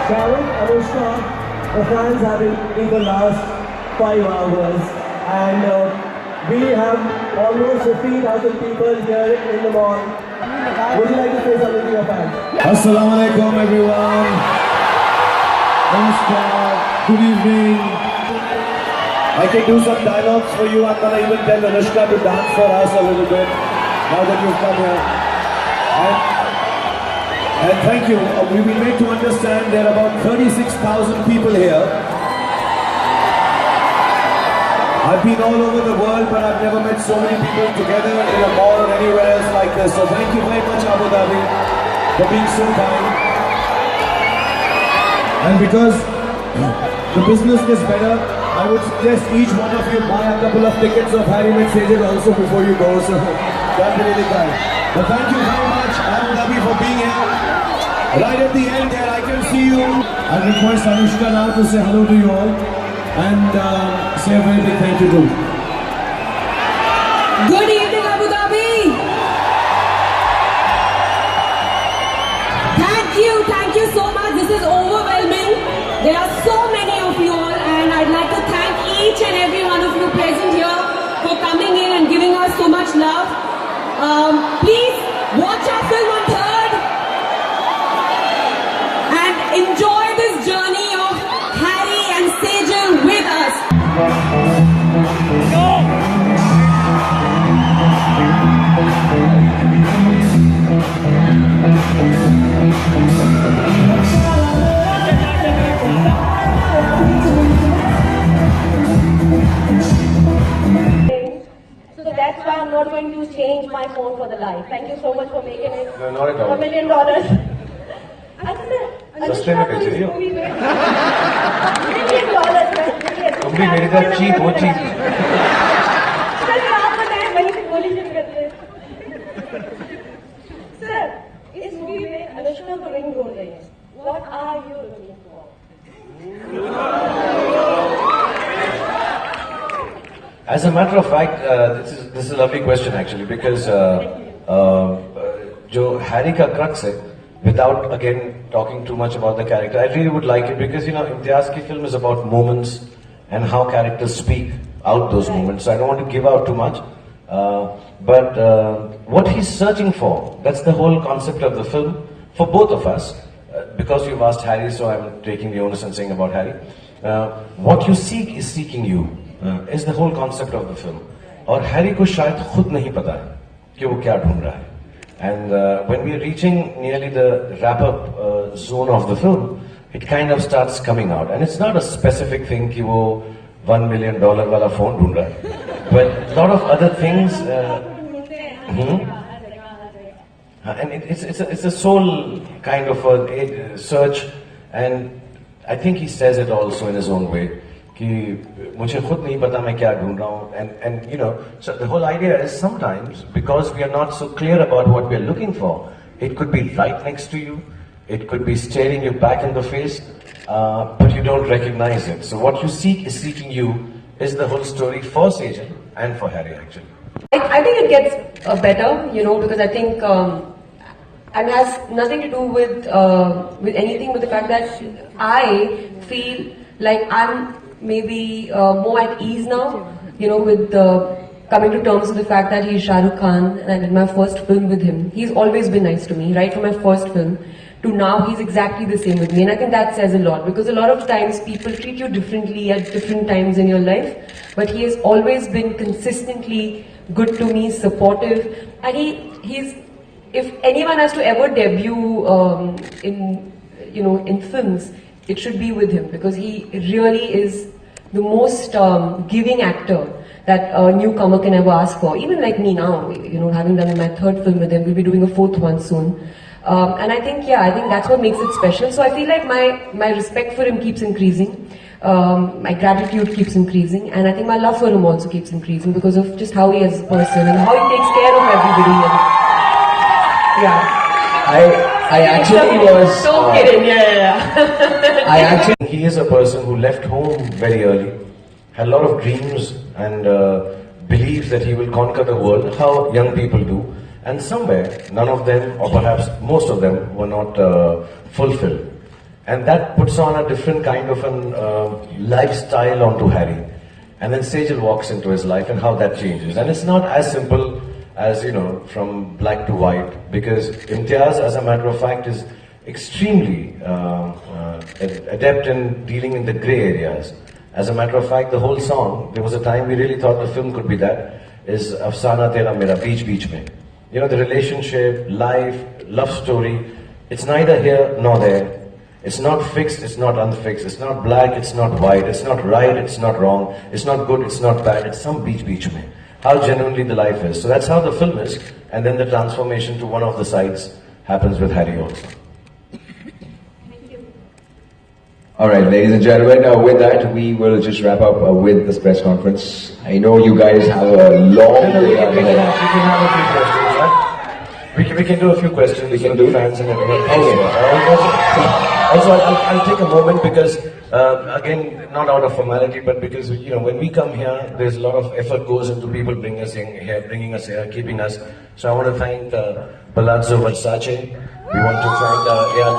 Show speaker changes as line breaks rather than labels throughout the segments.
Shah Rukh, Anushka, the fans have been in the last 5 hours, and we have almost 15,000 people here in the mall. Would you like to say something to your fans?
Assalamu alaikum everyone. Namaskar. Good evening. I can do some dialogues for you. I'm gonna even tell Anushka to dance for us a little bit now that you've come here. And thank you. We've been made to understand there are about 36,000 people here. I've been all over the world, but I've never met so many people together in a mall or anywhere else like this. So thank you very much, Abu Dhabi, for being so kind. And because the business gets better, I would suggest each one of you buy a couple of tickets of Harry Met Sejal also before you go. So that'd be really kind. But thank you very much, Abu Dhabi, for being here. Right at the end there, I can see you. I request Anushka now to say hello to you all and say a very big thank you to you.
Good evening, Abu Dhabi. Thank you so much. This is overwhelming. There are so many of you all, and I'd like to thank each and every one of you present here for coming in and giving us so much love. Please watch our film on 3rd and enjoy this journey of Harry and Sejal with us.
So that's why I'm not going to change my phone for the life. Thank you so much for making it
No, not at all.
$1 million.
Sustainable, चाहिए।
$1 million.
तुम भी मेरी तरह cheap हो cheap।
Sir आप बताएं वहीं से गोली शुरू करते हैं। सर इस मूवी में अनुष्का को रिंग ढूंढ रही है। What are you looking for?
As a matter of fact, this is a lovely question actually, because जो Harry का crux है, without again talking too much about the character, I really would like it because Imtiaz की film is about moments and how characters speak out those moments. So I don't want to give out too much, but what he's searching for, that's the whole concept of the film for both of us. Because you've asked Harry, so I'm taking the onus and saying about Harry. What you seek is seeking you. Is the whole concept of the film. और Harry को शायद खुद नहीं पता है कि वो क्या ढूंढ रहा है. And when we are reaching nearly the wrap-up zone of the film, it kind of starts coming out. And it's not a specific thing कि वो $1 million वाला phone ढूंढ रहा है. But a lot of other things. And it's a soul kind of a search, and I think he says it also in his own way. कि मुझे खुद नहीं पता मैं क्या ढूंढ रहा हूँ, and so the whole idea is sometimes because we are not so clear about what we are looking for, it could be right next to you, it could be staring you back in the face, but you don't recognize it. So what you seek is seeking you is the whole story for Sejal and for Harry actually.
I think it gets better, because I think and it has nothing to do with anything but the fact that I feel like I'm maybe more at ease now, with coming to terms with the fact that he's Shah Rukh Khan and I did my first film with him. He's always been nice to me, right from my first film to now. He's exactly the same with me, and I think that says a lot, because a lot of times people treat you differently at different times in your life, but he has always been consistently good to me, supportive, and he's if anyone has to ever debut in films, it should be with him, because he really is the most giving actor that a newcomer can ever ask for. Even like me now, having done my 3rd film with him, we'll be doing a 4th one soon. And I think that's what makes it special. So I feel like my respect for him keeps increasing. My gratitude keeps increasing, and I think my love for him also keeps increasing because of just how he is as a person and how he takes care of everybody. And yeah.
I actually was.
Don't get in, yeah.
He is a person who left home very early, had a lot of dreams and believes that he will conquer the world, how young people do. And somewhere, none of them, or perhaps most of them, were not fulfilled. And that puts on a different kind of an lifestyle onto Harry. And then Sejal walks into his life and how that changes. And it's not as simple as, you know, from black to white, because Imtiaz, as a matter of fact, is extremely adept in dealing in the grey areas. As a matter of fact, the whole song, there was a time we really thought the film could be that, is Afsana Tera Mera, Beech Beech Mein. You know, the relationship, life, love story, it's neither here nor there. It's not fixed, it's not unfixed, it's not black, it's not white, it's not right, it's not wrong, it's not good, it's not bad, it's some beech beech mein. How genuinely the life is. So that's how the film is, and then the transformation to one of the sides happens with Harry also.
Alright, ladies and gentlemen, with that we will just wrap up with this press conference. I know you guys have a long way ahead.
We can have a few questions, right? We can do a few questions. We can do fans and everyone. Also, I'll take a moment because, again, not out of formality, but because, you know, when we come here, there's a lot of effort goes into people bringing us here, keeping us. So I want to thank Palazzo Versace. We want to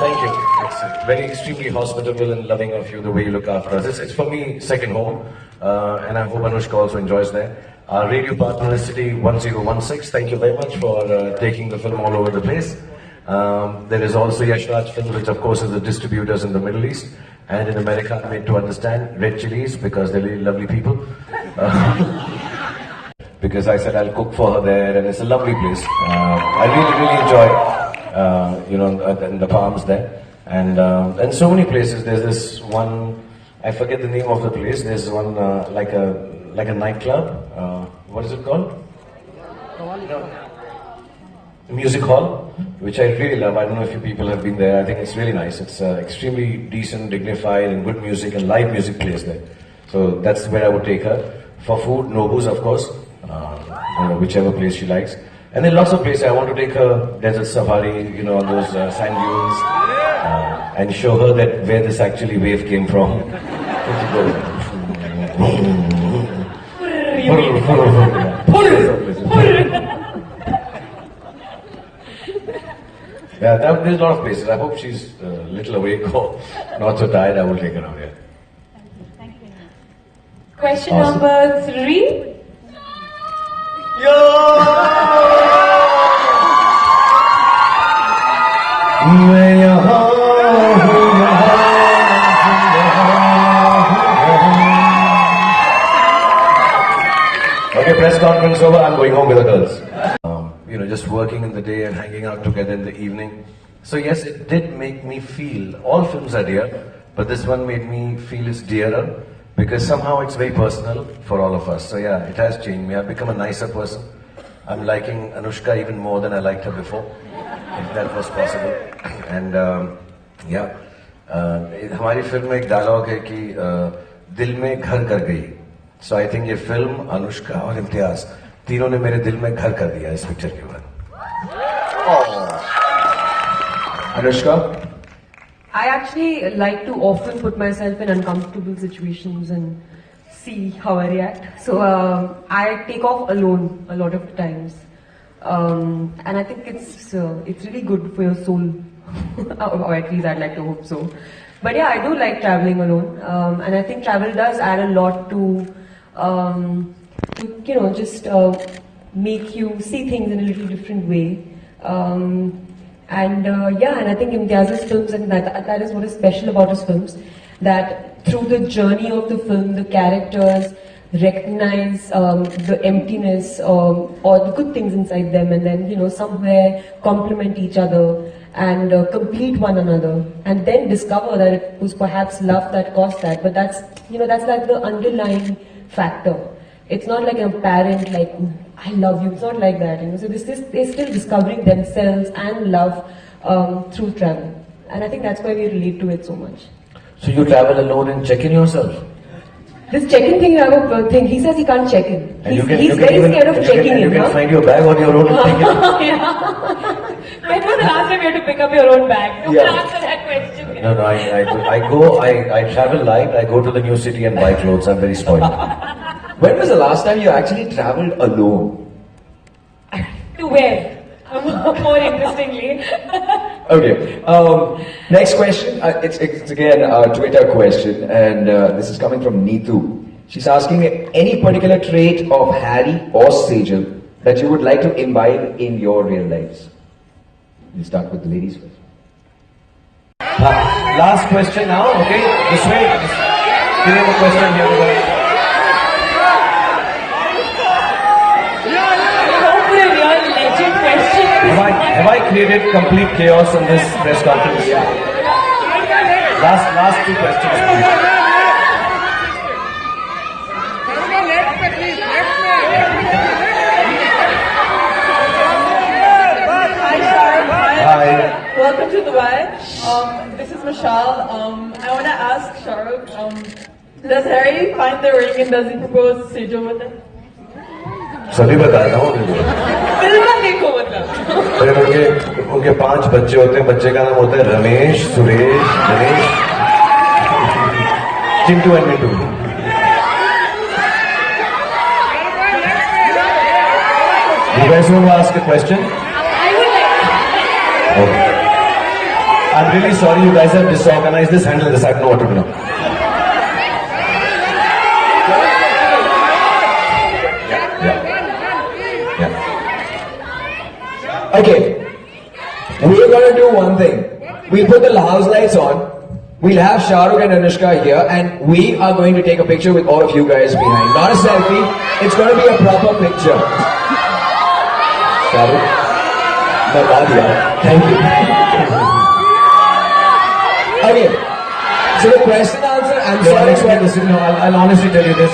thank, thank you. It's very extremely hospitable and loving of you, the way you look after us. It's for me, second home, and I hope Anushka also enjoys that. Our radio partner is City 1016. Thank you very much for taking the film all over the place. There is also Yash Raj Films, which of course is the distributors in the Middle East and in America, made to understand, Red Chilies, because they're really lovely people. Because I said I'll cook for her there, and it's a lovely place. I really enjoy, you know, in the Palms there, and so many places. There's this one, I forget the name of the place. There's one like a nightclub. What is it called? Music hall, which I really love. I don't know if you people have been there. I think it's really nice. It's extremely decent, dignified, and good music, and live music plays there. So that's where I would take her. For food, Nobu's, of course, whichever place she likes. And then lots of places. I want to take her desert safari, you know, on those sand dunes, and show her that where this actually wave came from. Yeah, there's a lot of places. I hope she's a little awake or not so tired. I will take her out here.
Thank you.
Question number 3.
Okay, press conference over. I'm going home with the girls. You know, just working in the day and hanging out together in the evening. So yes, it did make me feel, all films are dear, but this one made me feel it's dearer because somehow it's very personal for all of us. So yeah, it has changed me. I've become a nicer person. I'm liking Anushka even more than I liked her before, if that was possible. And yeah, हमारी film में एक dialogue है कि दिल में घर कर गई. So I think ये फिल्म अनुष्का और इम्तियाज तीनों ने मेरे दिल में घर कर दिया इस पिक्चर के बाद.
Anushka?
I actually like to often put myself in uncomfortable situations and see how I react. So I take off alone a lot of times, and I think it's really good for your soul, or at least I'd like to hope so. But yeah, I do like traveling alone, and I think travel does add a lot to you know, just make you see things in a little different way. And I think Imtiaz's films, and that is what is special about his films, that through the journey of the film, the characters recognize the emptiness or the good things inside them, and then, you know, somewhere complement each other and complete one another, and then discover that it was perhaps love that caused that. But that's, you know, that's like the underlying factor. It's not like a parent like, I love you. It's not like that, you know. So they're still discovering themselves and love through travel, and I think that's why we relate to it so much.
So you travel alone and check in yourself?
This check-in thing, I have a thing. He says he can't check in. He's very scared of checking in.
You can find your bag on your own and take it.
Yeah. When was the last time you had to pick up your own bag? You can answer that question.
No, I travel light. I go to the new city and buy clothes. I'm very spoiled.
When was the last time you actually traveled alone?
To where?
more interestingly.
Okay. Next question. It's again a Twitter question, and this is coming from Neetu. She's asking any particular trait of Harry or Sejal that you would like to imbibe in your real lives. We'll start with the ladies first.
Last question now, okay? This way. We have a question here.
Hopefully, a real legend question.
Have I created complete chaos in this press conference? Yeah. Last two questions, please. Hi.
Welcome to Dubai. This is Michelle. I want to ask Shah Rukh, does Harry find the ring and does he propose to Sejal with it?
सभी बता रहा हूँ
film देखो मतलब.
फिर उनके 5 बच्चे होते हैं. बच्चे का नाम होता है Ramesh, Suresh, Ganesh, Chintu and Mintu. You guys want to ask a question?
I would like.
Okay. I'm really sorry you guys have disorganized this. Handle this. I don't know what to do now.
Okay, we're gonna do one thing. We'll put the house lights on. We'll have Shah Rukh and Anushka here, and we are going to take a picture with all of you guys behind. Not a selfie. It's gonna be a proper picture. Shah Rukh, thank you. Okay. So the question answer. I'm sorry.
Listen, no, I'll honestly tell you this.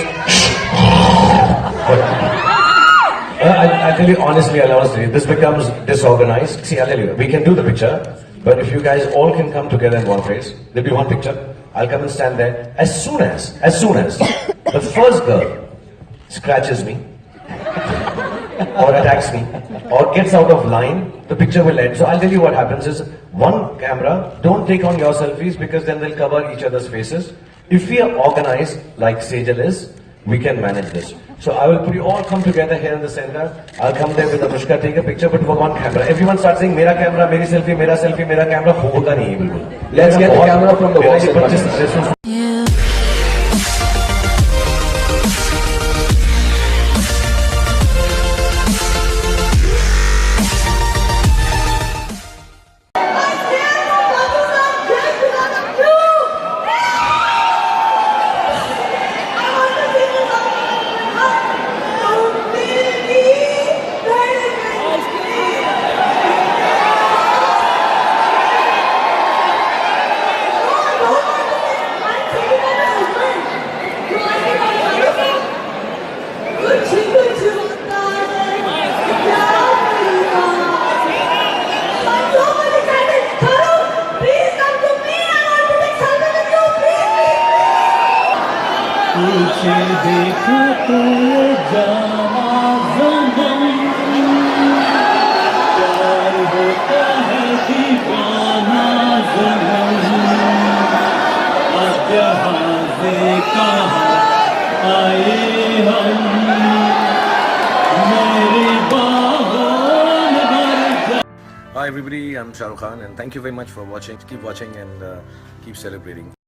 I'll tell you honestly, this becomes disorganized. See, I'll tell you, we can do the picture, but if you guys all can come together in one place, there'll be one picture. I'll come and stand there. As soon as the first girl scratches me, or attacks me, or gets out of line, the picture will end. So I'll tell you what happens is, one camera, don't take on your selfies because then they'll cover each other's faces. If we are organized like Sejal is, we can manage this. So I will put you all come together here in the center. I'll come there with Anushka, take a picture, but for one camera. Everyone starts saying, "Mera camera, meri selfie, mera camera." Hoga nahi bilkul.
Let's get the camera from the wall.
पीछे देखो तो ये जाना ज़मन प्यार होता है दीवाना ज़मन अब यहाँ से कहाँ आए हम मेरी बाहों में भर जा.
Hi everybody, I'm Shah Rukh Khan and thank you very much for watching. Keep watching and keep celebrating.